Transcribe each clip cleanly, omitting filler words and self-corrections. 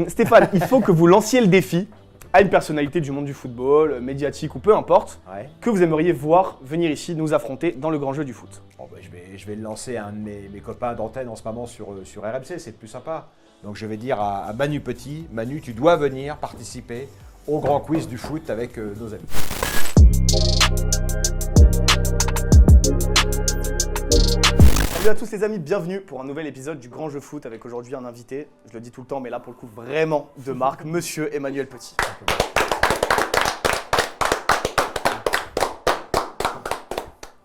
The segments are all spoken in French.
Stéphane, il faut que vous lanciez le défi à une personnalité du monde du football, médiatique ou peu importe, que vous aimeriez voir venir ici nous affronter dans le grand jeu du foot. Bon, bah, je vais le lancer à un de mes copains d'antenne en ce moment sur RMC, c'est le plus sympa. Donc je vais dire à Manu Petit, Manu, tu dois venir participer au grand quiz du foot avec nos amis. Salut à tous les amis, bienvenue pour un nouvel épisode du Grand Jeu Foot avec aujourd'hui un invité, je le dis tout le temps mais là pour le coup vraiment de marque, Monsieur Emmanuel Petit.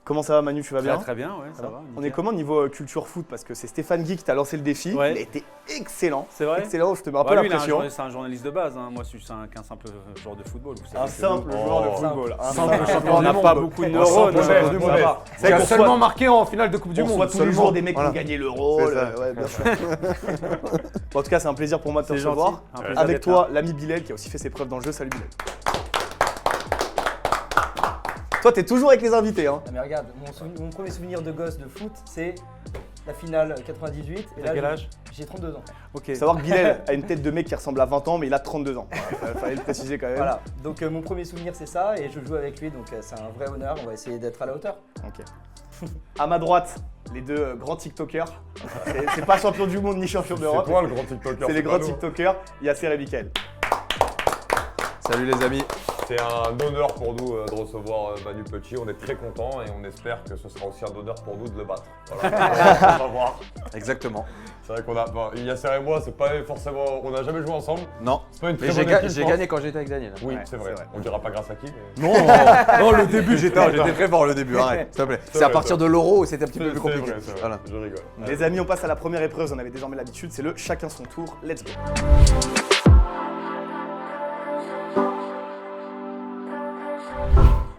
Comment ça va Manu, tu vas bien? Très bien, ouais, ça va. On est comment niveau culture foot? Parce que c'est Stéphane Guy qui t'a lancé le défi, Ouais. il a été excellent. C'est vrai. Excellent, je te mets un peu la lui, pression. c'est un journaliste de base, hein. Moi je suis un simple joueur de football. Vous savez Un que simple joueur de football. Un simple simple champion, on n'a pas beaucoup de neurones. champion du monde. C'est qu'on seulement soit- marqué en finale de Coupe du On Monde. soit tous les seulement. jours des mecs qui Voilà. ont gagné l'Euro. C'est ça. Ouais, bien sûr. Bon, en tout cas, c'est un plaisir pour moi de te C'est gentil. recevoir. Un plaisir Avec d'être toi, l'ami Bilal qui a aussi fait ses preuves dans le jeu. Salut Bilal. Toi, t'es toujours avec les invités, hein. Ah mais regarde, mon premier souvenir de gosse de foot, c'est la finale 98. Et T'as quel âge? J'ai 32 ans. Ok. Faut savoir que Bilal a une tête de mec qui ressemble à 20 ans, mais il a 32 ans. Voilà, fallait le préciser quand même. Voilà, donc mon premier souvenir c'est ça et je joue avec lui, donc c'est un vrai honneur, on va essayer d'être à la hauteur. Ok. À ma droite, les deux grands TikTokers. C'est pas champion du monde ni champion d'Europe. C'est toi le grand TikToker. C'est les pas grands nous. TikTokers, Yasser et Mickaël. Salut les amis. C'est un honneur pour nous de recevoir Manu Petit. On est très contents et on espère que ce sera aussi un honneur pour nous de le battre. Voilà. On va voir. Exactement. C'est vrai qu'on a. Bon, Yasser et moi, c'est pas forcément. On n'a jamais joué ensemble. Non, C'est pas une très mais bonne équipe, je j'ai pense. gagné quand j'étais avec Daniel. Oui, Ouais, c'est vrai. c'est vrai. On dira pas grâce à qui. Mais... Non, non, le début j'étais très fort le début, arrête, s'il te plaît. C'est à vrai, partir c'est de l'Euro où c'était un petit peu C'est plus compliqué. vrai, c'est vrai. Voilà. Je rigole. Les amis, on passe à la première épreuve, vous en avez désormais l'habitude, c'est le chacun son tour, let's go.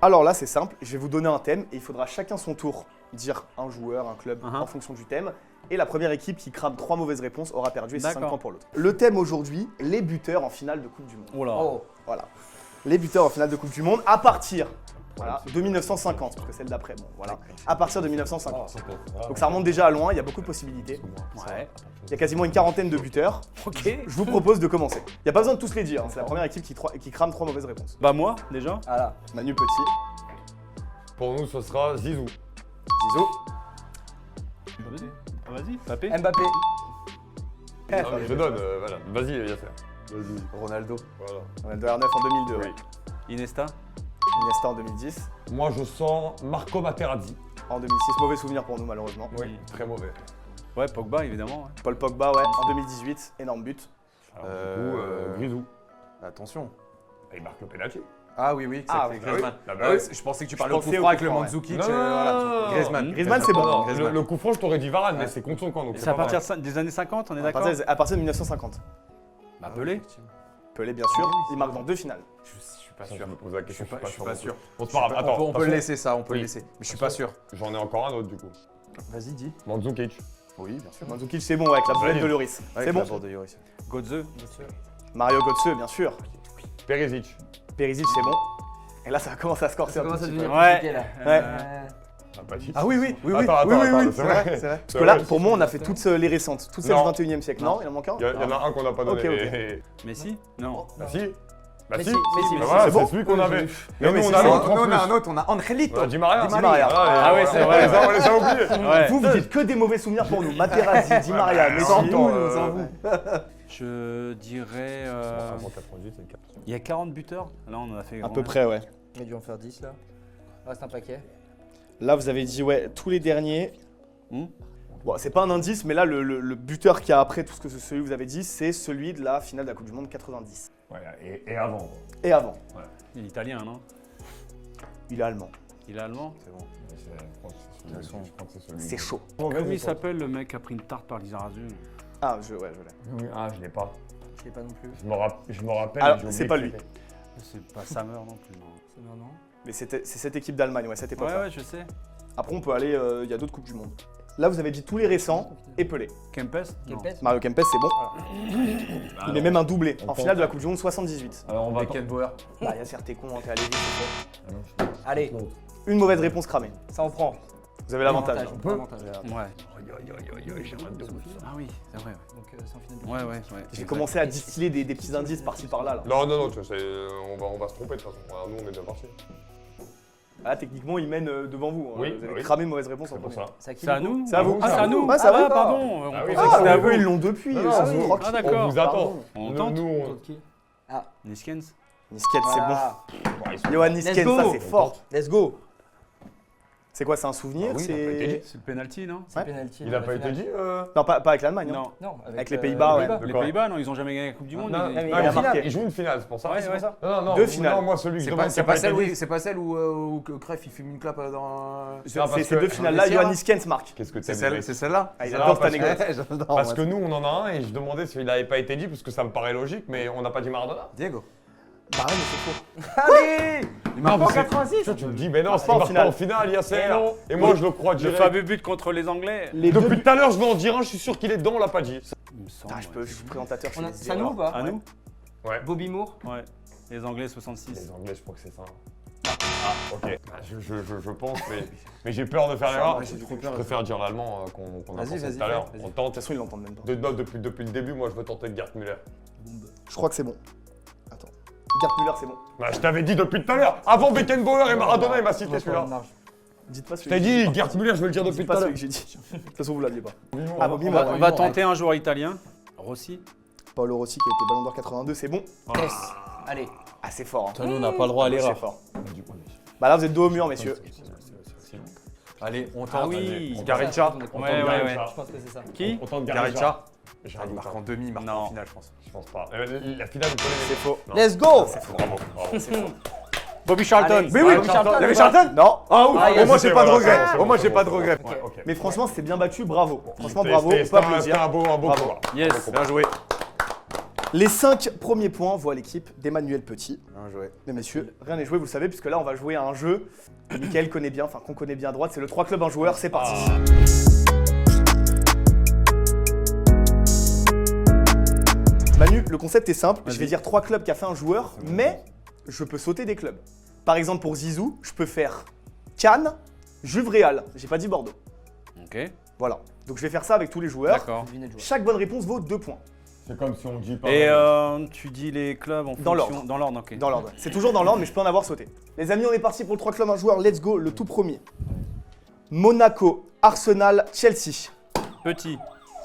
Alors là, c'est simple, je vais vous donner un thème et il faudra chacun son tour dire un joueur, un club en fonction du thème. Et la première équipe qui crame 3 mauvaises réponses aura perdu et c'est 5 D'accord. points pour l'autre. Le thème aujourd'hui, les buteurs en finale de Coupe du Monde. Oh là. Oh, Voilà. Les buteurs en finale de Coupe du Monde à partir de 1950, parce que celle d'après, bon voilà. À partir de 1950. Donc ça remonte déjà à loin, il y a beaucoup de possibilités. Ouais. Il y a quasiment une quarantaine de buteurs. Ok. Je vous propose de commencer. Il n'y a pas besoin de tous les dire, hein. C'est la première équipe qui crame 3 mauvaises réponses. Bah moi, déjà. voilà. Manu Petit, Pour nous, ce sera Zizou. Zizou, Vas-y, Papé. Mbappé. Non, mais je donne, voilà. Vas-y, Yasser. Vas-y. Ronaldo. Voilà. Ronaldo R9 en 2002, ouais. Inesta. Iniesta en 2010. Moi, je sens Marco Materazzi. En 2006, mauvais souvenir pour nous malheureusement. Oui, très mauvais. Ouais, Pogba évidemment. Ouais. Paul Pogba, ouais, en 2018, énorme but. Alors, du coup, Grisou. Attention. Il marque le penalty. Ah oui, oui, Ah, c'est bah Griezmann. oui. Ah bah Ah oui, oui. je pensais que tu Je parlais au coup pensais au franc avec coup le franc, Mandzukic. Non, non, non, voilà. non, non. Griezmann. Griezmann, c'est bon. Non, Griezmann. le coup franc, je t'aurais dit Varane, mais c'est contre son camp, donc C'est à pas partir des années 50, on est À d'accord? partir de 1950. Bah Pelé. Pelé, bien sûr, il marque dans 2 finales. Je suis pas Sûr. sûr. Je me pose la question, Je suis pas sûr. Bon, c'est pas grave. Attends, On peut le attention, laisser ça, on peut le Oui. laisser. Mais je suis pas sûr. J'en ai encore un autre du coup. Vas-y, dis. Mandzukic. Oui, bien sûr. Mandzukic, c'est bon, avec la boulette de Lloris. Ouais, C'est bon. la borde de Lloris. Godze. Mario Götze, bien sûr. Perisic. Perisic, c'est bon. Et là, ça commence à se corser Ça un tout commence à petit devenir peu. Ouais. compliqué là. Ouais. Ah, pas dit. Ah oui, oui, oui, oui, Attends, oui, oui, attends, oui, c'est c'est vrai. vrai, c'est vrai. Parce C'est que là, vrai. pour moi, on a fait toutes les récentes, toutes celles du Non. 21e siècle. Non, il en manque un. Il y en a un qu'on n'a pas donné. Ok, ok. Messi. Non. Bah si. Bah Messi, si. Messi, Bah voilà, c'est bon. c'est celui qu'on avait. Non, Mais mais nous, on c'est a ça. l'autre Nous, en on a un plus. autre, on a Angelito. On a Di Maria. Di Maria. Ah ouais, c'est vrai. On les a oubliés. Ouais. Vous dites que des mauvais souvenirs pour nous. Materazzi, Di Maria, Messi. Sans Nous, vous, sans vous. Je dirais. Avant 98, c'est le 4. Il y a 40 buteurs. Là, on en a fait. À peu près, ouais. Il a dû en faire 10 là. Reste un paquet. Là, vous avez dit, ouais, tous les derniers. Hmm. Bon, c'est pas un indice, mais là, le buteur qui a après tout ce que celui que vous avez dit, c'est celui de la finale de la Coupe du Monde 90. Ouais, et avant. Et avant. Il est italien, non? Il est allemand. Il est allemand. Je crois que c'est celui. C'est chaud. Comment il s'appelle le mec qui a pris une tarte par Lizarazu? Ah, ouais, je l'ai. Ah, je l'ai pas. Je l'ai pas non plus. Je me rappelle. Alors, j'ai oublié c'est pas qui lui. c'était. C'est pas Sammer non plus. Non. C'est non, non. Mais c'est cette équipe d'Allemagne, ouais, cette époque. Ouais, ouais, je sais. Après, on peut aller. Il y a d'autres Coupes du Monde. Là, vous avez dit tous les récents et Pelé. Kempes? Non. Kempes. Mario Kempes, c'est bon. Il est même un doublé en on finale pense. de la Coupe du Monde 78. Alors, on va. Beckenbauer. Bah, Yasser, t'es con, hein, t'es allé vite. Allez, Une mauvaise réponse cramée. ça en prend. Vous avez l'avantage. Avantage, on peut avantage. Ouais. Ah oui, c'est vrai. Donc c'est en finale de Ouais, ouais, ouais. Je vais commencer à distiller des petits indices par-ci par-là. Là. Non, tu sais, on va se tromper de toute façon. Alors, nous, on est bien partis. Ah, techniquement, il mène devant vous. hein. Oui, Vous avez oui. cramé mauvaise réponse en C'est pour premier. ça. C'est à qui C'est à du coup nous C'est à vous. Ah, c'est à nous. Ah, ça va, pardon. Ah On oui, pensait c'est que c'était à eux, vous. ils l'ont depuis. Non, sans oui. vous rock. Ah, On d'accord. vous attend. Pardon. On tente. Nous, Contre qui Niskens. Niskets, c'est bon. Voilà. Johan Let's Niskens, go. ça c'est fort. Let's go. C'est quoi, c'est un souvenir Ah oui, il a pas été dit. C'est le penalty, non C'est Ouais. penalty. Il dans a la pas été finale. dit Non, pas avec l'Allemagne. hein. Non. Non, Avec les Pays-Bas, ouais. Les quoi Pays-Bas, non, ils ont jamais gagné la Coupe du Monde. Non, ils- mais Non, il a il marqué. il joue une finale, c'est pour ça. Ouais, C'est ouais. pour ça. Non, Deux finales. Non, moi, celui que je C'est demande, pas, c'est pas celle, oui, c'est pas celle où Cruyff il fume une clope dans. C'est parce ces que- deux finales-là, Vestiaire, Johan là. Niskens marque. Qu'est-ce que C'est t'aimes, celle, c'est celle-là. Ah, il C'est adore là, cette parce que- anecdote. J'adore. Parce que nous, on en a un et je demandais s'il n'avait pas été dit, parce que ça me paraît logique, mais on n'a pas dit Maradona. Diego. Bah ouais, mais c'est faux. Allez. Il marque Non, pas mais 86. Tu me dis, mais non, c'est pas en pas finale. en finale, il y a c'est Et non. Et moi, je le crois Le direct. fameux but contre les Anglais. Les deux Depuis buts. tout à l'heure, je vais en dire un, je suis sûr qu'il est dedans, on l'a pas dit. Il me semble. Ah, je suis présentateur. je On a- fais des C'est à nous ou erreurs. pas À nous Bobby Moore. Ouais. Les Anglais 66. Les Anglais, je crois que c'est ça. Ah, ok. Je pense, mais j'ai peur de faire l'erreur. ouais, j'ai trop peur. Je préfère dire l'allemand qu'on a Vas-y, pensé vas-y, tout à l'heure. vas-y. On De tente. toute façon, ils l'entendent même pas. Depuis le début, moi, je veux tenter de Gerd Müller. Je crois que c'est bon. Attends. Gerd Müller, c'est bon. Bah, je t'avais dit depuis tout à l'heure. Avant Beckenbauer et Maradona, il m'a cité celui-là. Dites pas Je celui t'ai que j'ai dit, Gerd Müller, je vais le dire depuis Dites tout à pas l'heure. celui que j'ai dit. De toute façon, vous l'aviez pas. Ah, Bobby On Moore. va tenter un joueur italien. Rossi. Paolo Rossi qui a été Ballon d'Or 82, c'est bon. Yes. Allez. Ah, c'est fort. hein. Nous, on n'a pas le droit à C'est l'erreur. fort. Bah là, vous êtes dos au mur, messieurs. Allez, on tente. Ah oui. Garincha. Ouais, ouais, ouais. Je pense que c'est ça. Qui On tente Garincha. J'ai Ah, un il doute, marque hein. en demi, il marque Non. en finale, je pense. Je pense pas. La finale, vous connaissez. C'est faux. Let's go. Bravo. bravo. Bobby Charlton. Allez. Mais oui, Bobby Charlton. il y avait Charlton. Non. Ah oui, Ah, au moins yes. j'ai pas de Voilà, regret. c'est Au bon, moins c'est j'ai bon, pas de c'est bon. regret. Ouais, ok. Mais franchement, c'était bien battu, bravo. Franchement, C'était- bravo, on c'était- peut pas c'était applaudir. un beau Bravo. combat. Yes. Bien joué. Les 5 premiers points voient l'équipe d'Emmanuel Petit. Bien joué. Mais messieurs, rien n'est joué, vous le savez, puisque là, on va jouer à un jeu que Mickaël connaît bien, enfin qu'on connaît bien à droite, c'est le 3 clubs, un joueur, c'est parti. Manu, le concept est simple, je vais dire 3 clubs qu'a fait un joueur, mais je peux sauter des clubs. Par exemple, pour Zizou, je peux faire Cannes, Juve Real, j'ai pas dit Bordeaux. Ok. Voilà, donc je vais faire ça avec tous les joueurs. D'accord. Devinez le joueur. Chaque bonne réponse vaut 2 points, C'est comme si on dit pas. Et tu dis les clubs en Dans fonction- l'ordre. Dans l'ordre, ok. dans l'ordre. C'est toujours dans l'ordre, mais je peux en avoir sauté. Les amis, on est parti pour le 3 clubs, un joueur, let's go, le tout premier. Monaco, Arsenal, Chelsea. Petit.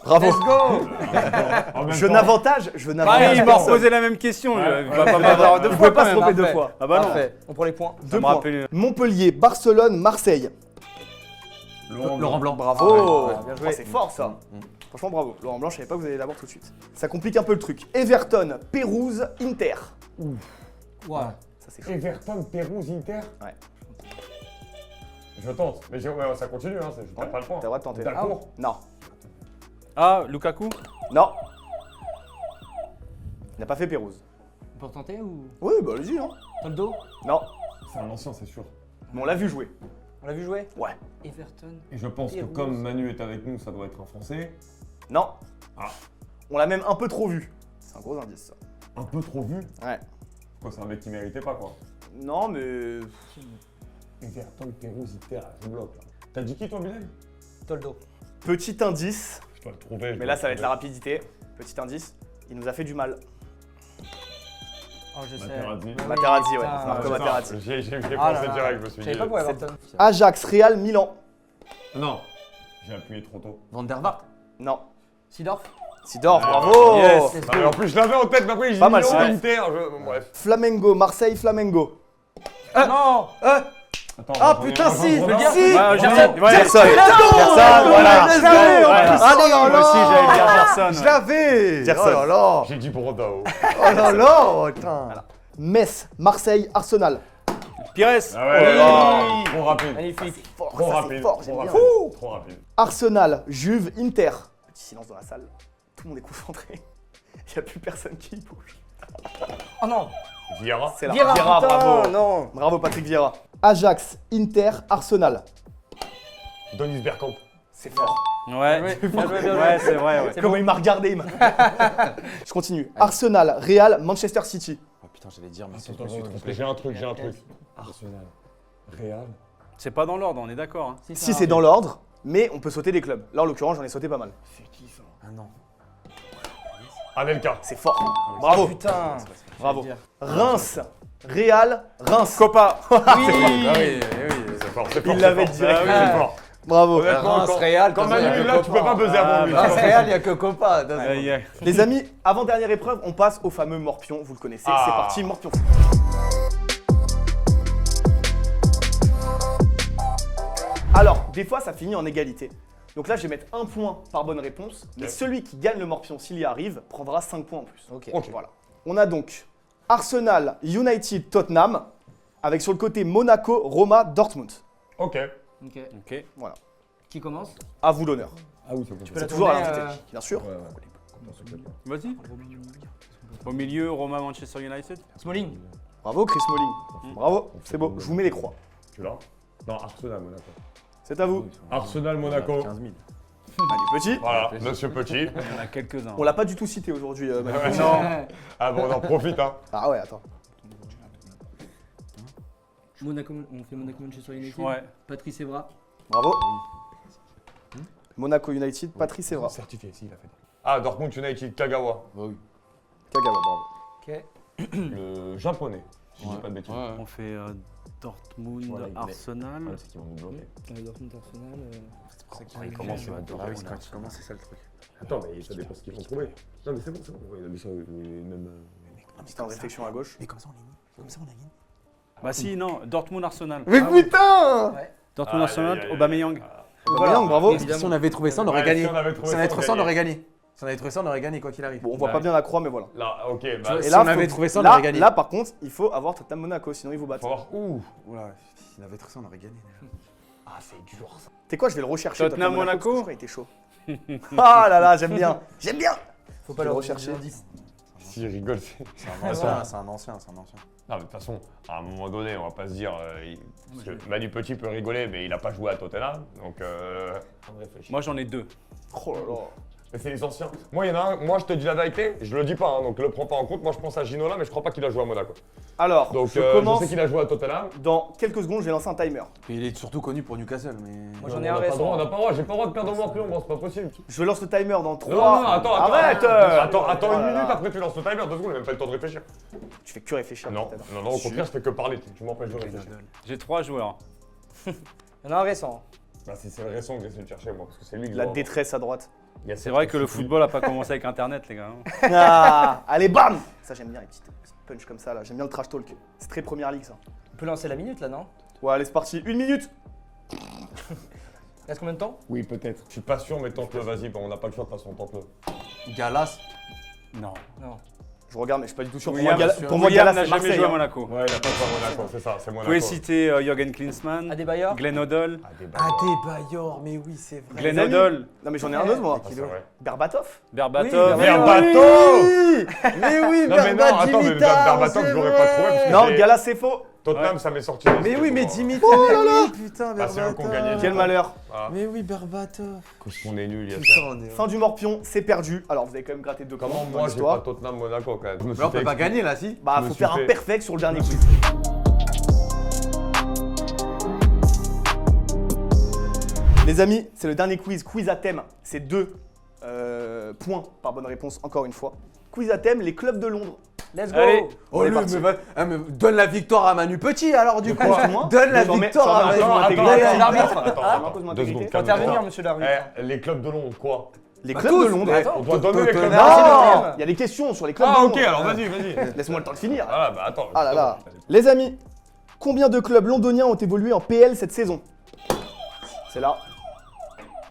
Bravo. Let's go. En même Je temps, n'avantage, Pareil, il m'a personne. reposé la même question. Ouais. Il va pas m'avoir deux Vous fois pouvez pas quand se même. tromper deux Parfait. fois. Ah bah non. Parfait. On prend les points. Deux me points. rappelle- Montpellier, Barcelone, Marseille. Laurent Blanc. Bravo. Ouais, bien joué. Oh, c'est fort ça. Franchement, bravo. Laurent Blanc, je savais pas que vous alliez l'avoir tout de suite. Ça complique un peu le truc. Everton, Pérouse, Inter. Ouais. Ça c'est chaud. Everton, Pérouse, Inter. Ouais. Je tente. Mais ouais, ça continue, hein. Je perds pas le point. T'as le droit de tenter. D'accord. Non. Ah, Lukaku. Non. Il n'a pas fait Pérouse. On peut tenter ou Oui, bah allez-y. Hein. Toldo? Non. C'est un ancien, c'est sûr. Mais on l'a vu jouer. On l'a vu jouer? Ouais. Everton. Et je pense que Pérouse. comme Manu est avec nous, ça doit être un Français. Non. Ah. On l'a même un peu trop vu. C'est un gros indice ça. Un peu trop vu. Ouais. Quoi, c'est un mec qui méritait pas, quoi. Non, mais. Everton, Pérouse, Inter, je bloque là. T'as dit qui toi, Bilal? Toldo. Petit indice. Je dois le trouver. Mais là, ça va être la rapidité. Petit indice. Il nous a fait du mal. Oh, je sais. Materazzi. Mais oui, Materazzi, ouais. putain. Marco Materazzi. J'ai Ah pensé là là. direct, je me suis Je dit. savais pas pour Everton. Ajax, Real, Milan. Non. J'ai appuyé trop tôt. Van der Vaart. Non. Sidorf. Sidorf, bravo. Yes. Let's Ah, go. en plus, je l'avais en tête, mais après, j'ai Pas mal, Milan, ça. Inter. Bref. Flamengo, Marseille, Flamengo. Non. Attends, Ah attends, putain, attends, si, attends, je attends. si. Ouais, Gerson. Ouais. Gerson. Gerson, voilà. Let's go. Allez, oh Moi aussi, j'allais dire là. Gerson. Je ouais. l'avais. Gerson. Oh là là. J'ai dit Brodao. Oh là là. Putain. Metz, Marseille, Arsenal. Pires. Ah ouais, trop rapide. Magnifique. Fort, Trop ça, c'est rapide. fort, Trop j'aime bien. rapide. Trop rapide. Arsenal, Juve, Inter. Petit silence dans la salle. Tout le monde est concentré. Il n'y a plus personne qui bouge. Oh non. Vieira. C'est là. Vieira, Vieira, putain, bravo. non. Bravo Patrick Vieira. Ajax, Inter, Arsenal. Denis Bergkamp. C'est fort. Ouais. Bien joué, bien joué. Ouais, c'est vrai, ouais. C'est Comment bon. il m'a regardé. Je continue. Arsenal, Real, Manchester City. Oh putain, j'allais dire, mais c'est Attends, je me suis trompé. j'ai un truc. Arsenal. Real. C'est pas dans l'ordre, on est d'accord. Hein. Si c'est dans l'ordre, mais on peut sauter des clubs. Là, en l'occurrence, j'en ai sauté pas mal. Ah non. Anelka. C'est fort. Bravo. Oh, putain. Bravo. Reims. Real. Reims. Copa. Oui. Ah oui, C'est fort, c'est fort. Il l'avait c'est fort. direct. Ah oui, c'est fort. Bravo. Honnêtement, Reims, quand- Real, Quand de toute façon, Manu il y est a là, que tu peux Copa. pas buzzer avant lui. Reims, Real, il n'y a que Copa. Aïe, aïe. Les amis, avant-dernière épreuve, on passe au fameux morpion. Vous le connaissez. Ah. C'est parti, morpion. Alors, des fois, ça finit en égalité. Donc là, je vais mettre 1 point par bonne réponse. Mais Ok. celui qui gagne le morpion, s'il y arrive, prendra 5 points en plus. Ok. Ok. Voilà. On a donc Arsenal, United, Tottenham, avec sur le côté Monaco, Roma, Dortmund. Ok. Ok. Ok. Voilà. Qui commence? À vous l'honneur. Ah oui, c'est bon. Tu peux C'est la toujours à tourner, l'invité, bien sûr. Vas-y. Au milieu, Roma, Manchester United. Smalling. Bravo, Chris Smalling. Bravo, c'est beau. Je vous mets les croix. Tu l'as? Non, Arsenal, Monaco. C'est à vous. Arsenal, Monaco. 15 000. Manu Petit. Voilà, monsieur Petit. Il y en a quelques-uns. On l'a pas du tout cité aujourd'hui, Manu Petit. Non. Ah bon, on en profite, hein. Ah ouais, attends. Monaco, on fait Monaco Manchester United. Ouais. Patrice Evra. Bravo. Monaco United, Patrice Evra. Certifié, si, il a fait. Ah, Dortmund United, Kagawa. Kagawa, bravo. Ok. Le japonais. Si je dis pas de bêtises. On fait Dortmund, Voilà, il est- Arsenal. C'est qu'ils vont nous bloquer. Dortmund Arsenal. C'est pour ça qu'il Ah oui, c'est quand tu commences, c'est ça le truc. Attends, mais ça dépend ce qu'ils vont trouver. Non, mais c'est bon, c'est bon. Ouais, mais ça, même. C'était en réflexion à gauche. Mais comme ça, on ligne. Comme ça, on a ligne. Bah si, non, Dortmund, Arsenal. Mais putain Dortmund, Arsenal, Aubameyang. Aubameyang, bravo. Si on avait trouvé ça, on aurait Ouais, gagné. si on avait trouvé Si on ça, avait on trouvé ça, on gagnait. aurait gagné. Si on avait trouvé ça, on aurait gagné quoi qu'il arrive. Bon, on voit pas bien la croix, mais voilà. Là, ok, bah. vois, Et Si là, on avait faut- trouvé ça, on là- aurait gagné. Là, par contre, il faut avoir Tottenham Monaco, sinon ils vous battent. Faut voir. Ouh. Oula, si on avait trouvé ça, on aurait gagné. Ah, c'est dur ça. T'es quoi, je vais le rechercher. Tottenham, Monaco. parce que je crois qu'il était chaud. Ah là là, j'aime bien. J'aime bien. Faut Je pas vais le rechercher. rechercher. Si, il rigole, c'est. C'est un ancien, c'est un ancien, c'est un ancien. Non, mais de toute façon, à un moment donné, on va pas se dire. Parce que Manu Petit peut rigoler, mais il a pas joué à Tottenham. Donc, on réfléchit. Moi, j'en ai 2. Oh là là. Mais c'est les anciens. Moi, il y en a un, moi je te dis la vérité, je le dis pas, hein, donc le prends pas en compte. Moi je pense à Ginola, mais je crois pas qu'il a joué à Monaco. Alors, Donc je je commence. sais qu'il a joué à Tottenham. Dans quelques secondes, je vais lancer un timer. Et il est surtout connu pour Newcastle, mais. Moi j'en On ai a un pas le droit, on récent. n'a pas le droit, j'ai pas le droit de perdre mon morpion, bon, c'est pas possible. Je lance le timer dans 3. Non, attends, Arrête attends Oh une là minute là. après tu lances le timer, 2 secondes, on a même pas le temps de réfléchir. Tu fais que réfléchir. Non, peut-être. non, au contraire, je fais que parler, tu m'empêches de réfléchir. J'ai 3 joueurs. Il y en a un récent. Bah, c'est le récent que j'essaie de chercher, moi, parce que c'est lui que je La dois détresse à droite. avoir. C'est vrai que le football a pas commencé avec Internet, les gars. hein. Ah, allez, bam. Ça, j'aime bien les petites punch comme ça, là. J'aime bien le trash talk. C'est très première ligue, ça. On peut lancer la minute là, non? Ouais, allez, c'est parti. 1 minute. Il reste combien de temps? Oui, peut-être. Je suis pas sûr, mais tente-le, vas-y, on n'a pas le choix de toute façon, tente-le. Galas. Non. Non. Je regarde, mais je suis pas du tout sûr. William, Pour moi, William Galas, n'a c'est jamais Marseille. joué à hein. Monaco. Ouais, il a pas joué à Monaco, c'est ça, c'est Vous Monaco. pouvez citer Jürgen Klinsmann, Adebayor? Glenn Hoddle. Adebayor, mais oui, c'est vrai. Glenn Les amis. Hoddle, Non, mais j'en ai un autre, moi. Ah, c'est vrai. Berbatov. Berbatov. Berbatov. Mais oui, Non, mais non, attends, mais Berbatov, je l'aurais pas trouvé. parce que Non, j'ai- Galas, c'est faux. Tottenham, ça m'est sorti. Mais oui, mais Dimitri. Oh là là. Putain, Bah, c'est eux qui ont Berbatov. gagné. Quel malheur. Voilà. Mais oui, Berbatov. Qu'est-ce qu'on est nul, il y a Putain, ça. on est. Fin du morpion, c'est perdu. Alors, vous avez quand même gratté 2 points Comment dans moi, j'ai pas l'histoire. Tottenham Monaco quand même. Je me suis Mais on fait peut pas expliquer. gagner là, si. Bah, Je me faut suis faire un fait- perfect sur le dernier quiz. Les amis, c'est le dernier quiz. Quiz à thème. C'est 2 points par bonne réponse, encore une fois. Quiz à thème, les clubs de Londres. Let's go! Allez. Oh, On est lui, parti. mais donne la victoire à Manu Petit alors du coup. Excuse-moi. Donne la J'en mets- victoire j'en à mets Manu un peu Petit. intégré. Donne la L'arbitre. Impose-moi 2 intégrité. secondes, Faut calme-toi. intervenir, monsieur l'arbitre. Les clubs de Londres, quoi? Les Bah, clubs tous, de Londres. mais- On doit donner les clubs de Attends, Londres. c'est le Non, thème. il y a des questions sur les clubs Ah, de ok, Londres. alors vas-y, vas-y. Laisse-moi le temps de finir. Ah, bah attends. Ah là là. Les amis, combien de clubs londoniens ont évolué en PL cette saison? C'est là.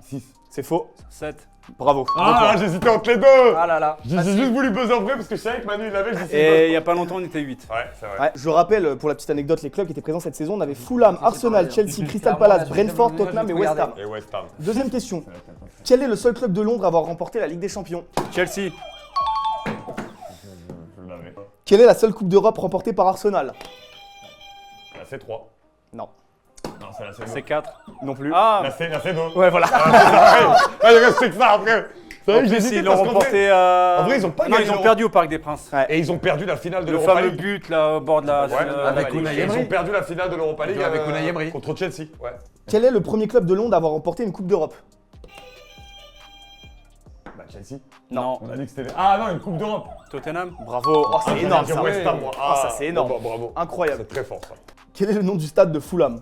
6. C'est faux. 7. Bravo. Ah, j'hésitais entre les deux. Ah là là. J'ai juste voulu buzzer en vrai parce que je savais que Manu il l'avait, je dis Et il y a pas longtemps, on était 8. Ouais, c'est vrai. Ouais, je rappelle pour la petite anecdote, les clubs qui étaient présents cette saison, on avait Fulham, Arsenal, Chelsea, Crystal Palace, Brentford, Tottenham et West Ham. Et West Ham. Deuxième question. Quel est le seul club de Londres à avoir remporté la Ligue des Champions? Chelsea. Je l'avais. Quelle est la seule Coupe d'Europe remportée par Arsenal? La C3. Non. Non, c'est la C2. C'est 4. Non plus. Ah, La C2. Ouais, voilà. Ah, il reste que ça après. vrai, En plus, j'hésitais ils l'ont parce qu'en remporté. en vrai, ils ont pas Non, gagné ils ont l'Euro. perdu au Parc des Princes. Ouais. Et ils ont perdu la finale de Le l'Europa fameux League. but là au bord de la. Ouais, avec Ils Unai ont Emery. perdu la finale de l'Europa League Avec Unai Emery. contre Chelsea. Ouais. Quel est le premier club de Londres à avoir remporté une Coupe d'Europe? Bah Chelsea. Non. On a dit que c'était. Ah non, une Coupe d'Europe. Tottenham. Bravo. Oh, c'est énorme ça. West Ham, moi. Ah, ça, c'est énorme. Bon, bah, bravo. Incroyable. C'est très fort ça. Quel est le nom du stade de Fulham?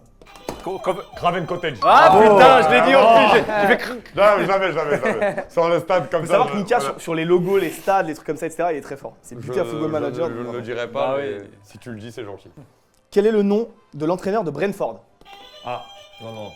Craven Cottage. Ah Bravo. putain, je l'ai dit en plus. J'ai fait. Jamais. Sur le stade comme Faut ça. savoir que Mika, voilà. sur les logos, les stades, les trucs comme ça, etc., il est très fort. C'est buté à Football Manager. Je donc ne le bravo. dirai pas, Bah mais oui. si tu le dis, c'est gentil. Quel est le nom de l'entraîneur de Brentford? Ah, non.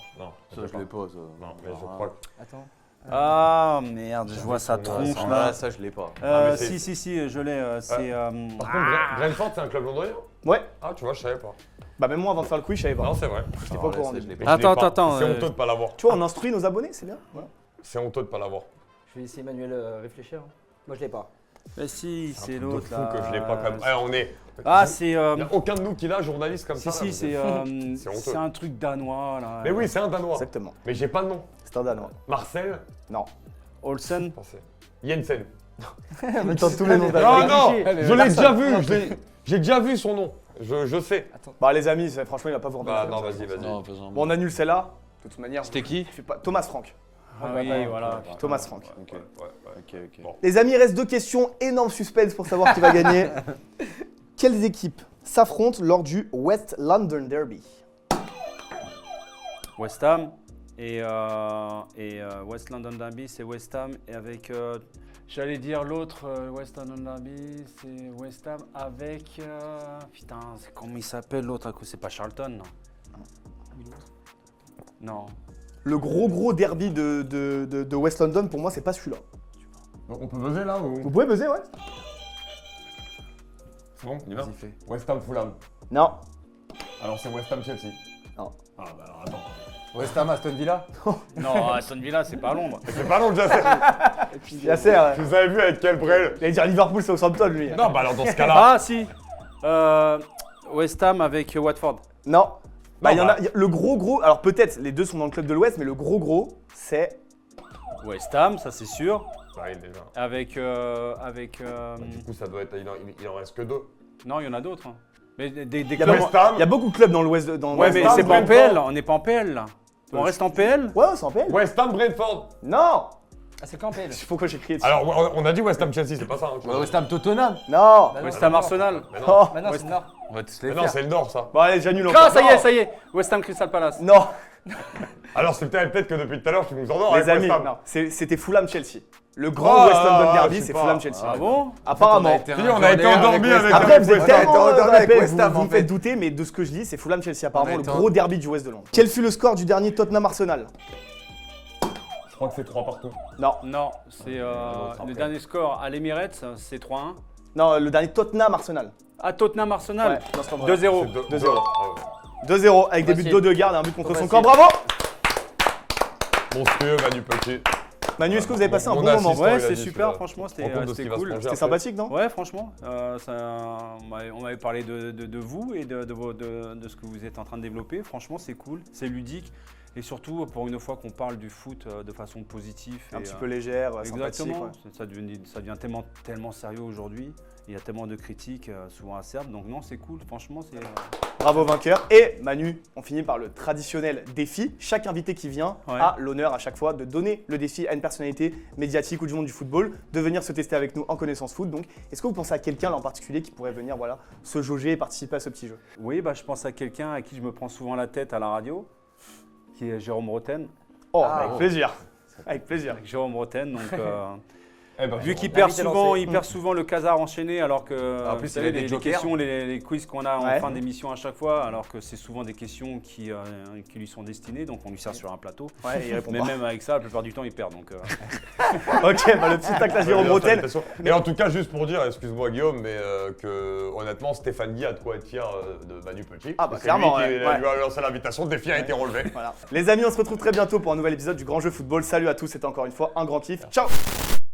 Ça, je l'ai pas, ça. Non, mais je crois que. Attends. Ah merde, je vois sa tronche Ah, là. ça, je l'ai pas. mais c'est- Si, je l'ai. C'est. Par contre, Brentford, c'est un club londonien. Ouais. Ah, tu vois, je savais pas. Bah même moi avant de faire le quiz, je savais pas. Non, c'est vrai. J'étais pas au courant. je l'ai Mais pas. je l'ai pas. Attends, C'est honteux de pas l'avoir. Tu vois, on instruit nos abonnés, c'est bien. Voilà. C'est honteux de pas l'avoir. Je vais laisser Emmanuel réfléchir. Moi, je l'ai pas. Mais si, C'est un c'est truc de l'autre fou là. que je l'ai pas comme. On est. Ah, c'est. Il n'y a aucun de nous qui l'a, journaliste comme ça. Si, là, c'est. C'est honteux. C'est un truc danois là. Mais oui, c'est un Danois. Exactement. Mais j'ai pas de nom. C'est un Danois. Marcel. Non. Olsen. Pensez. Jensen. Mettons tous les noms Non, Danois. non, cliché. je l'ai déjà vu. J'ai déjà vu son nom. Je sais. Bah les amis, franchement, il va pas vous Bah remettre. non, vas-y. Non, faisons. Bon, on annule celle-là. De toute manière. C'était qui? je fais pas... Thomas Frank. Ah oui, voilà. Thomas Frank. Ok, Ouais. ok. Bon. Les amis, il reste 2 questions. Énorme suspense pour savoir qui va gagner. Quelles équipes s'affrontent lors du West London Derby? West Ham et West London Derby, c'est West Ham et avec. J'allais dire l'autre West London Derby, c'est West Ham avec. Putain, c'est comment il s'appelle l'autre? C'est pas Charlton, non. Le gros derby de West London, pour moi, c'est pas celui-là. On peut buzzer là ou. Vous pouvez buzzer, ouais? C'est bon, on y va. Vas-y, fais. West Ham Fulham. Non. Alors c'est West Ham Chelsea. Non. Ah bah alors attends. West Ham, Aston Villa. Non, Aston Villa, c'est pas Londres. C'est pas long déjà. Yasser, ouais. Vous avez vu avec quel brel. Il allait dire Liverpool, Southampton, lui. Non, bah alors dans ce cas-là. Ah si West Ham avec Watford. Non. Bah, Non, il y en bah. a. Le gros. Alors, peut-être, les deux sont dans le club de l'Ouest, mais le gros, c'est. West Ham, ça c'est sûr. Ouais, déjà. Avec. Du coup, ça doit être. Il en reste que 2. Non, il y en a d'autres. Hein. Mais des Il y a clubs. West Ham. Il y a beaucoup de clubs dans l'Ouest. Dans Ouais, l'Ouest. mais Ham, c'est pas en Brentford. PL, on n'est pas en PL là. On reste en PL. Ouais, c'est en PL. West Ham Brentford. Non. Ah, c'est quand PL? Pourquoi j'ai crié dessus? Alors, on a dit West Ham Chelsea, c'est pas ça. Hein, West Ham Tottenham. Non. Bah non, West c'est Ham le Nord. Arsenal. Mais non, Oh. Bah non, c'est le Nord. On va tous mais les non, faire. c'est le Nord ça. Bon, allez, j'annule Ah, encore. ça y est. West Ham Crystal Palace. Non, Alors c'est peut-être que depuis tout à l'heure tu nous endors avec les amis, West Ham. non. C'était Fulham-Chelsea. Le grand West London Derby, je sais c'est pas. Fulham-Chelsea. Ah bon? Apparemment. on a été endormis avec Après, vous êtes West Ham. tellement On a été endormi avec rappel, West Ham, vous en me faites fait. douter, mais de ce que je dis, c'est Fulham-Chelsea. Apparemment, On a le été gros derby du West de Londres. Quel fut le score du dernier Tottenham-Arsenal? Je crois que c'est 3 partout. Non, Non, c'est le dernier score à l'Emirates, c'est 3-1. non, le dernier Tottenham-Arsenal. À Tottenham Arsenal, Ouais, dans ce camp-là. 2-0. C'est 2-0. Ah ouais. 2-0 avec des buts Facile. d'Odegaard et un but contre son Facile. camp. Bravo! Monstrueux, Manu Petit. Manu, est-ce que vous avez passé un Mon bon moment? assistant, Ouais, il a c'est dit, super, tu franchement, te rends compte de ce c'était qui va se cool. manger C'était après. sympathique, non? Ouais, franchement, on m'avait parlé de vous et de ce que vous êtes en train de développer. Franchement, c'est cool, c'est ludique. Et surtout, pour une fois qu'on parle du foot de façon positive. Un et, petit peu légère, sympathique. exactement, Ouais. ça devient tellement sérieux aujourd'hui. Il y a tellement de critiques, souvent acerbes. Donc non, c'est cool, franchement, c'est... Bravo vainqueur. Et Manu, on finit par le traditionnel défi. Chaque invité qui vient Ouais. a l'honneur à chaque fois de donner le défi à une personnalité médiatique ou du monde du football, de venir se tester avec nous en connaissance foot. Donc, est-ce que vous pensez à quelqu'un là en particulier qui pourrait venir se jauger et participer à ce petit jeu? Oui, bah, je pense à quelqu'un à qui je me prends souvent la tête à la radio, qui est Jérôme Roten. Oh, avec plaisir. Avec plaisir. Avec Jérôme Roten, donc... Eh ben, Vu qu'il L'invité perd souvent le casar enchaîné, alors que En plus, vous savez, il a des les jokers. questions, les quiz qu'on a en Ouais. fin d'émission à chaque fois, alors que c'est souvent des questions qui lui sont destinées, donc on lui sert sur un plateau. Ouais, il répond Mais pas. même avec ça, la plupart du temps, il perd. Donc, Ok, bah, le petit tacle à Jérôme Roten. Et en tout cas, juste pour dire, excuse-moi Guillaume, mais que honnêtement, Stéphane Guy a de quoi être fier de Manu Petit. Ah, bah, C'est clairement, lui qui ouais. lui a lancé l'invitation, le défi a été relevé. Voilà. Les amis, on se retrouve très bientôt pour un nouvel épisode du Grand Jeu Football. Salut à tous, c'était encore une fois un grand kiff. Ciao!